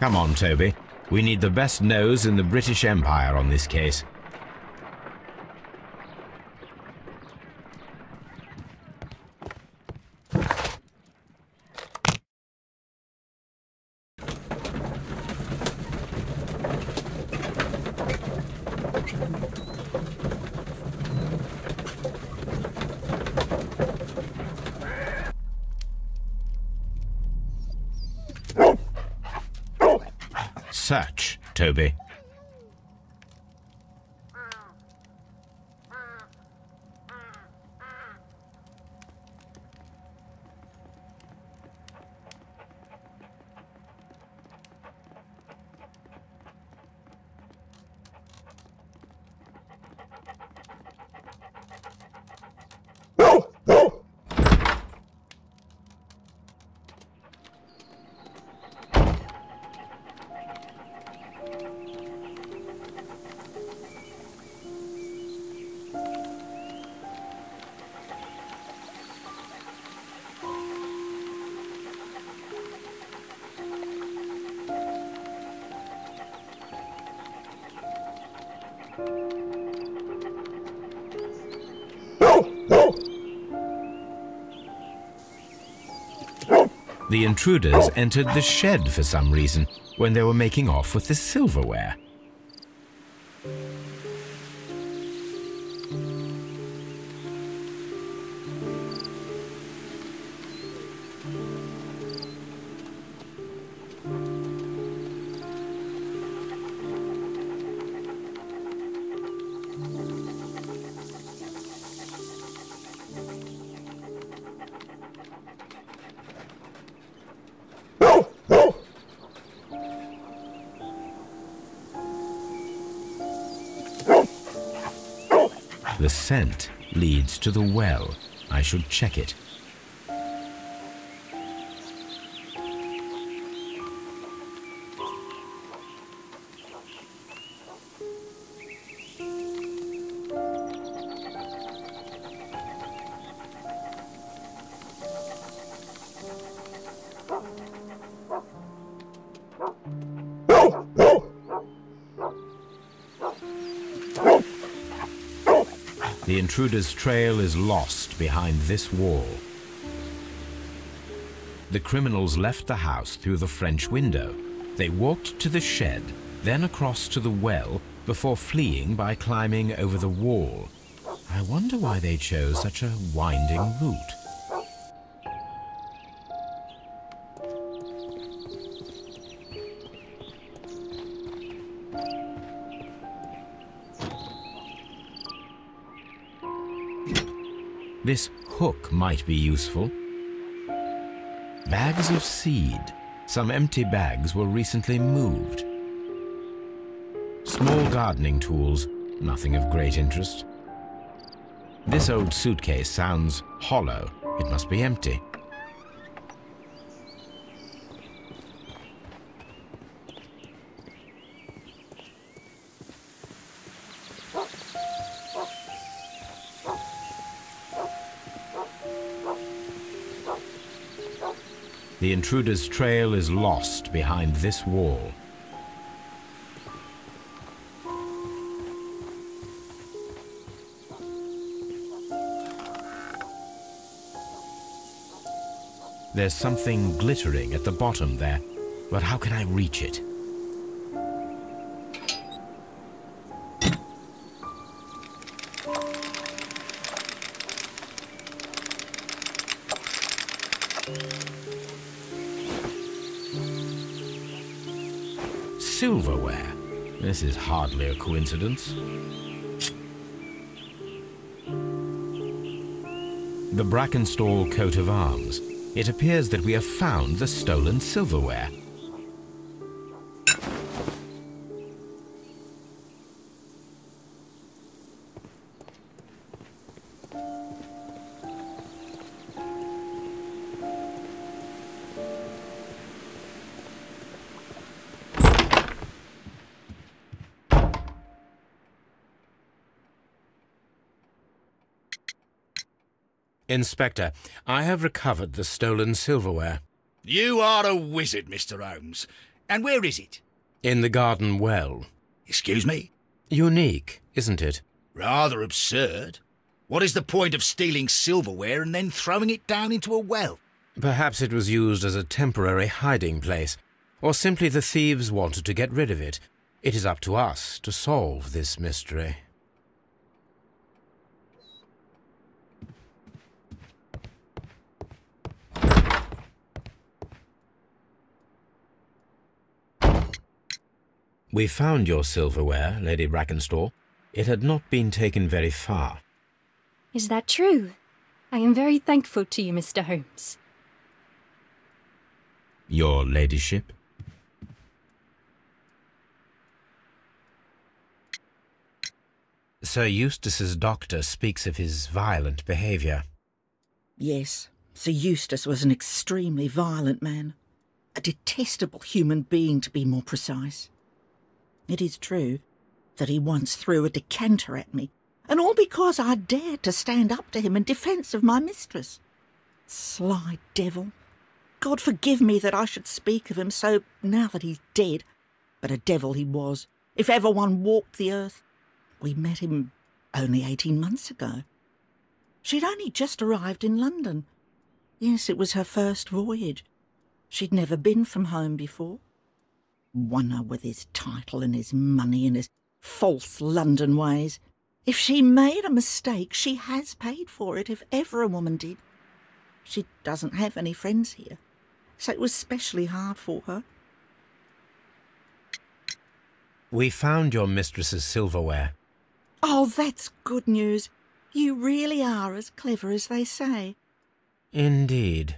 Come on, Toby. We need the best nose in the British Empire on this case. Search, Toby. The intruders entered the shed for some reason when they were making off with the silverware. The scent leads to the well. I should check it. The intruder's trail is lost behind this wall. The criminals left the house through the French window. They walked to the shed, then across to the well, before fleeing by climbing over the wall. I wonder why they chose such a winding route. This hook might be useful. Bags of seed. Some empty bags were recently moved. Small gardening tools, nothing of great interest. This old suitcase sounds hollow. It must be empty. The intruder's trail is lost behind this wall. There's something glittering at the bottom there, but how can I reach it? Silverware. This is hardly a coincidence. The Brackenstall coat of arms. It appears that we have found the stolen silverware. Inspector, I have recovered the stolen silverware. You are a wizard, Mr. Holmes. And where is it? In the garden well. Excuse me? Unique, isn't it? Rather absurd. What is the point of stealing silverware and then throwing it down into a well? Perhaps it was used as a temporary hiding place, or simply the thieves wanted to get rid of it. It is up to us to solve this mystery. We found your silverware, Lady Brackenstall. It had not been taken very far. Is that true? I am very thankful to you, Mr. Holmes. Your ladyship? Sir Eustace's doctor speaks of his violent behaviour. Yes, Sir Eustace was an extremely violent man. A detestable human being, to be more precise. It is true that he once threw a decanter at me, and all because I dared to stand up to him in defence of my mistress. Sly devil. God forgive me that I should speak of him so now that he's dead, but a devil he was, if ever one walked the earth. We met him only 18 months ago. She'd only just arrived in London. Yes, it was her first voyage. She'd never been from home before. Wonder with his title and his money and his false London ways. If she made a mistake, she has paid for it, if ever a woman did. She doesn't have any friends here, so it was specially hard for her. We found your mistress's silverware. Oh, that's good news. You really are as clever as they say. Indeed.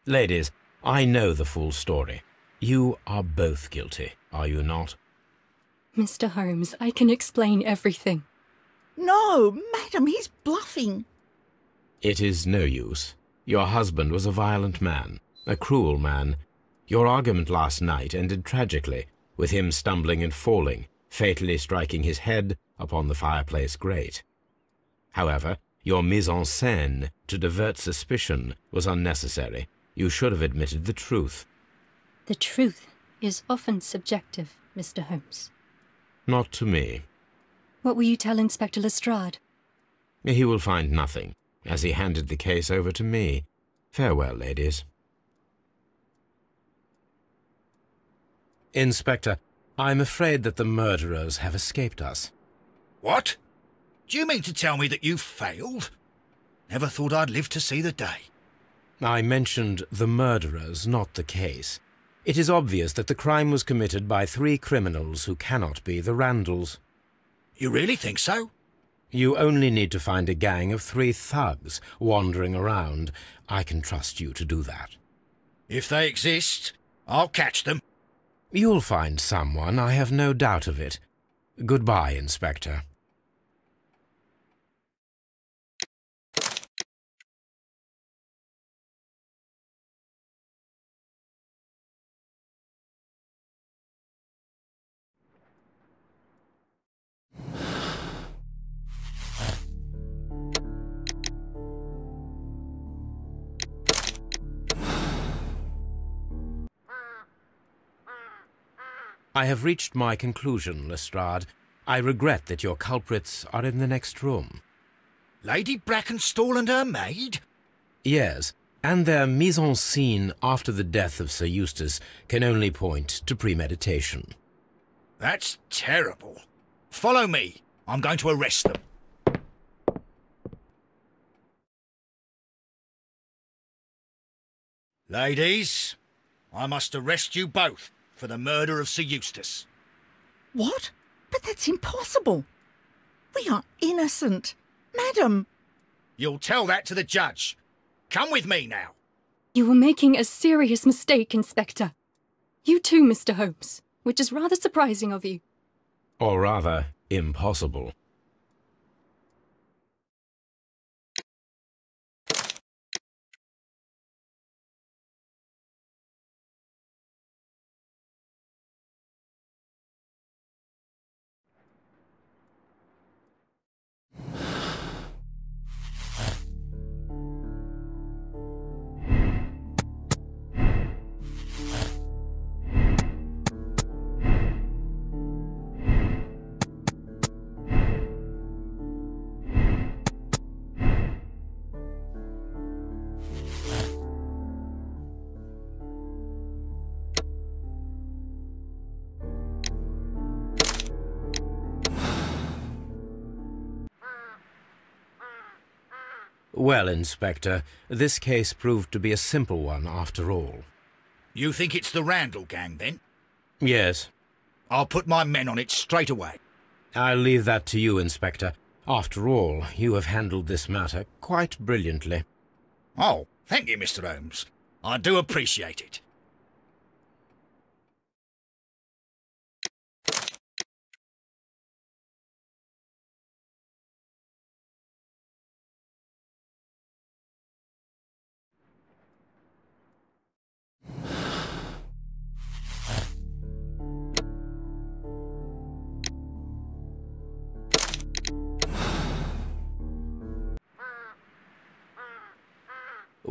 Ladies, I know the full story. You are both guilty, are you not? Mr. Holmes, I can explain everything. No, madam, he's bluffing. It is no use. Your husband was a violent man, a cruel man. Your argument last night ended tragically, with him stumbling and falling, fatally striking his head upon the fireplace grate. However, your mise en scène to divert suspicion was unnecessary. You should have admitted the truth. The truth is often subjective, Mr. Holmes. Not to me. What will you tell Inspector Lestrade? He will find nothing, as he handed the case over to me. Farewell, ladies. Inspector, I'm afraid that the murderers have escaped us. What? Do you mean to tell me that you've failed? Never thought I'd live to see the day. I mentioned the murderers, not the case. It is obvious that the crime was committed by 3 criminals who cannot be the Randalls. You really think so? You only need to find a gang of 3 thugs wandering around. I can trust you to do that. If they exist, I'll catch them. You'll find someone, I have no doubt of it. Goodbye, Inspector. I have reached my conclusion, Lestrade. I regret that your culprits are in the next room. Lady Brackenstall and her maid? Yes, and their mise-en-scene after the death of Sir Eustace can only point to premeditation. That's terrible. Follow me. I'm going to arrest them. Ladies, I must arrest you both for the murder of Sir Eustace. What? But that's impossible. We are innocent. Madam. You'll tell that to the judge. Come with me now. You were making a serious mistake, Inspector. You too, Mr. Holmes, which is rather surprising of you. Or rather, impossible. Well, Inspector, this case proved to be a simple one after all. You think it's the Randall gang, then? Yes. I'll put my men on it straight away. I'll leave that to you, Inspector. After all, you have handled this matter quite brilliantly. Oh, thank you, Mr. Holmes. I do appreciate it.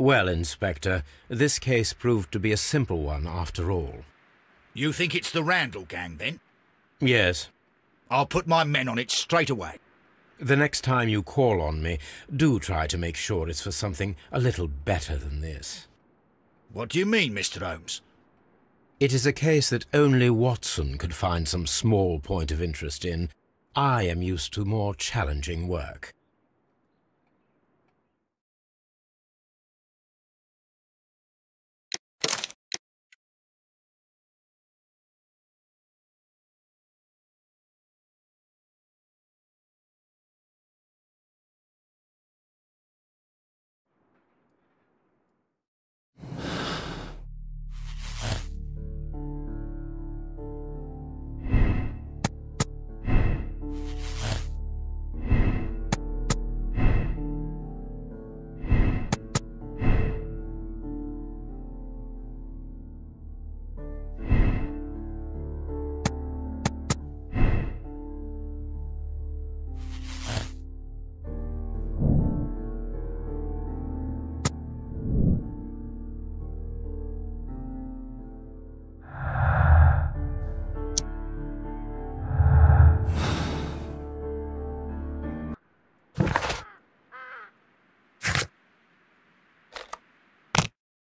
Well, Inspector, this case proved to be a simple one after all. You think it's the Randall gang, then? Yes. I'll put my men on it straight away. The next time you call on me, do try to make sure it's for something a little better than this. What do you mean, Mr. Holmes? It is a case that only Watson could find some small point of interest in. I am used to more challenging work.